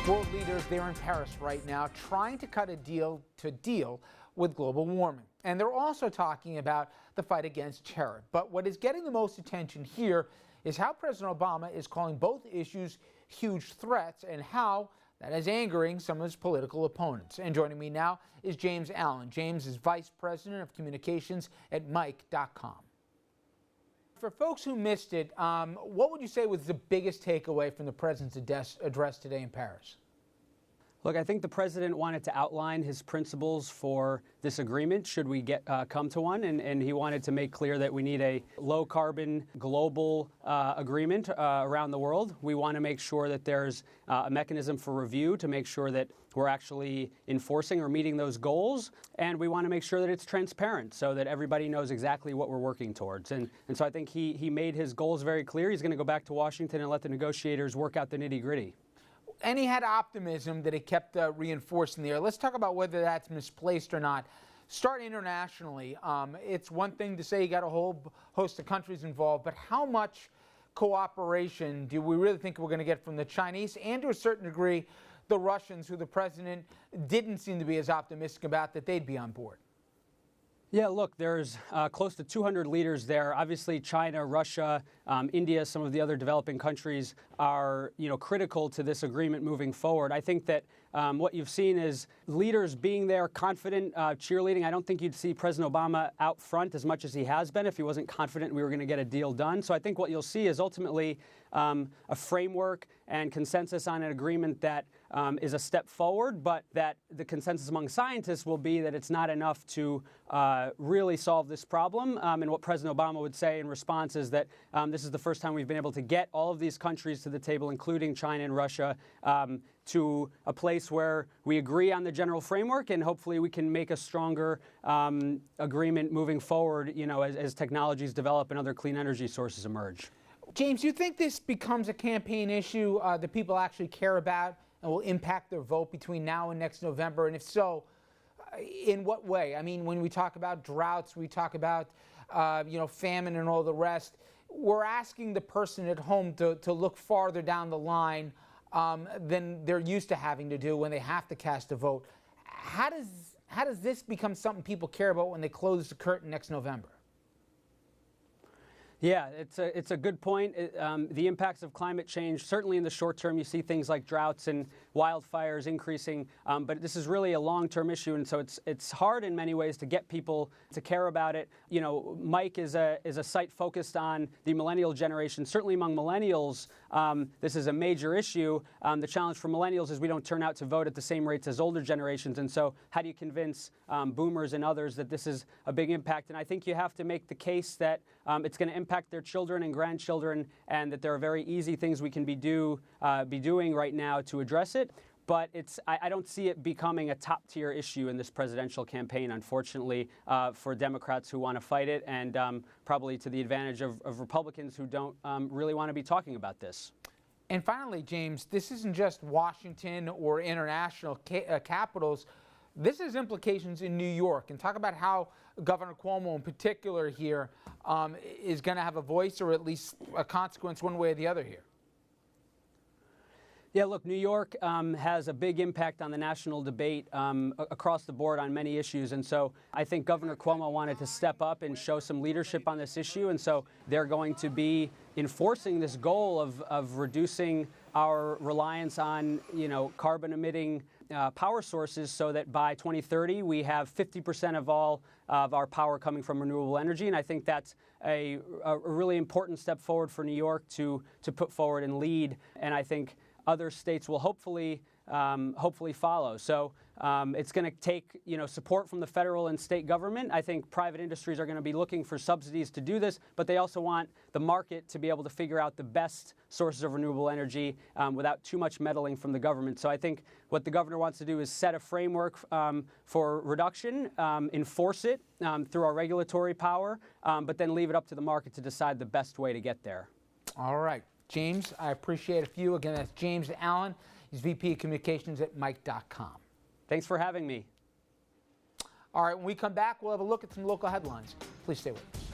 World leaders, they're in Paris right now trying to cut a deal with global warming. And they're also talking about the fight against terror. But what is getting the most attention here is how President Obama is calling both issues huge threats and how that is angering some of his political opponents. And joining me now is James Allen. James is Vice President of Communications at Mic.com. For folks who missed it, what would you say was the biggest takeaway from the president's address today in Paris? Look, I think the president wanted to outline his principles for this agreement should we come to one, and he wanted to make clear that we need a low-carbon global agreement around the world. We want to make sure that there's a mechanism for review to make sure that we're actually enforcing or meeting those goals, and we want to make sure that it's transparent so that everybody knows exactly what we're working towards. And so I think he made his goals very clear. He's going to go back to Washington and let the negotiators work out the nitty-gritty. And he had optimism that he kept reinforcing there. Let's talk about whether that's misplaced or not. Start internationally. It's one thing to say you got a whole host of countries involved, but how much cooperation do we really think we're going to get from the Chinese and, to a certain degree, the Russians, who the president didn't seem to be as optimistic about that they'd be on board? Yeah, look, there's close to 200 leaders there. Obviously, China, Russia, India, some of the other developing countries are, critical to this agreement moving forward. I think that what you've seen is leaders being there, confident, cheerleading. I don't think you'd see President Obama out front as much as he has been if he wasn't confident we were going to get a deal done. So I think what you'll see is ultimately a framework and consensus on an agreement that is a step forward, but that the consensus among scientists will be that it's not enough to really solve this problem. And what President Obama would say in response is that this is the first time we've been able to get all of these countries to the table, including China and Russia, to a place where we agree on the general framework, and hopefully we can make a stronger agreement moving forward, as technologies develop and other clean energy sources emerge. James, do you think this becomes a campaign issue that people actually care about and will impact their vote between now and next November? And if so, in what way? I mean, when we talk about droughts, we talk about famine and all the rest. We're asking the person at home to look farther down the line than they're used to having to do when they have to cast a vote. How does this become something people care about when they close the curtain next November? Yeah, it's a good point. The impacts of climate change, certainly in the short term, you see things like droughts and wildfires increasing, but this is really a long-term issue, and so it's hard in many ways to get people to care about it. Mike is a site focused on the millennial generation. Certainly among millennials, this is a major issue. The challenge for millennials is we don't turn out to vote at the same rates as older generations, and so how do you convince boomers and others that this is a big impact? And I think you have to make the case that it's going to impact their children and grandchildren, and that there are very easy things we can be doing right now to address it. But I don't see it becoming a top-tier issue in this presidential campaign, unfortunately, for Democrats who want to fight it, and probably to the advantage of Republicans who don't really want to be talking about this. And finally, James, this isn't just Washington or international capitals. This has implications in New York. And talk about how Governor Cuomo in particular here is going to have a voice, or at least a consequence one way or the other here. Yeah, look, New York has a big impact on the national debate across the board on many issues. And so I think Governor Cuomo wanted to step up and show some leadership on this issue. And so they're going to be enforcing this goal of reducing our reliance on, carbon-emitting power sources, so that by 2030 we have 50% of all of our power coming from renewable energy. And I think that's a really important step forward for New York to put forward and lead. And I think other states will hopefully follow. So it's going to take support from the federal and state government. I think private industries are going to be looking for subsidies to do this, but they also want the market to be able to figure out the best sources of renewable energy without too much meddling from the government. So I think what the governor wants to do is set a framework for reduction, enforce it through our regulatory power, but then leave it up to the market to decide the best way to get there. All right. James, I appreciate it for you. Again, that's James Allen. He's VP of Communications at Mic.com. Thanks for having me. All right, when we come back, we'll have a look at some local headlines. Please stay with us.